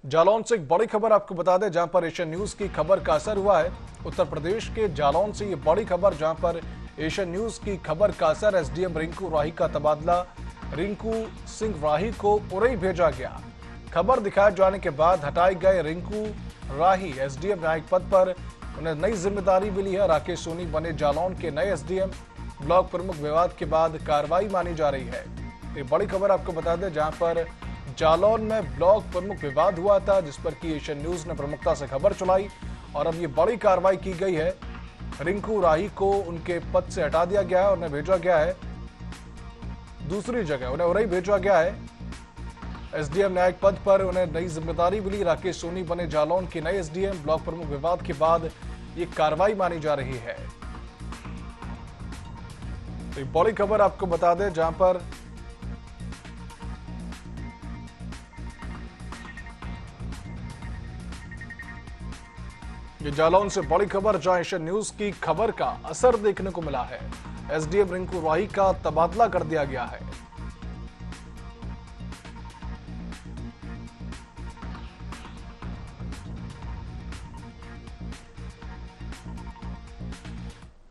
जालौन से एक बड़ी खबर आपको बता दें, जहां पर एशियन न्यूज की खबर का असर हुआ है। उत्तर प्रदेश के जालौन से ये बड़ी खबर, जहां पर एशियन न्यूज की खबर का असर। एसडीएम रिंकू राही का तबादला, रिंकू सिंह राही को उरई भेजा गया। खबर दिखाए जाने के बाद हटाए गए रिंकू राही एसडीएम न्यायिक पद पर। उन्हें नई जिम्मेदारी मिली है। राकेश सोनी बने जालौन के नए एसडीएम। ब्लॉक प्रमुख विवाद के बाद कार्रवाई मानी जा रही है। ये बड़ी खबर आपको बता दें, जहां पर जालौन में ब्लॉक प्रमुख विवाद हुआ था, जिस पर की एशियन न्यूज ने प्रमुखता से खबर चलाई और अब ये बड़ी कार्रवाई की गई है। रिंकू राही को उनके पद से हटा दिया गया है और उन्हें भेजा गया है दूसरी जगह। उन्हें उरई भेजा गया है। एसडीएम न्यायिक पद पर उन्हें नई जिम्मेदारी मिली। राकेश सोनी बने जालौन के नए एसडीएम। ब्लॉक प्रमुख विवाद के बाद ये कार्रवाई मानी जा रही है। तो ये बड़ी खबर आपको बता दें, जहां पर ये जालौन से बड़ी खबर, जहां एशियन न्यूज की खबर का असर देखने को मिला है। एसडीएम रिंकू राही का तबादला कर दिया गया है।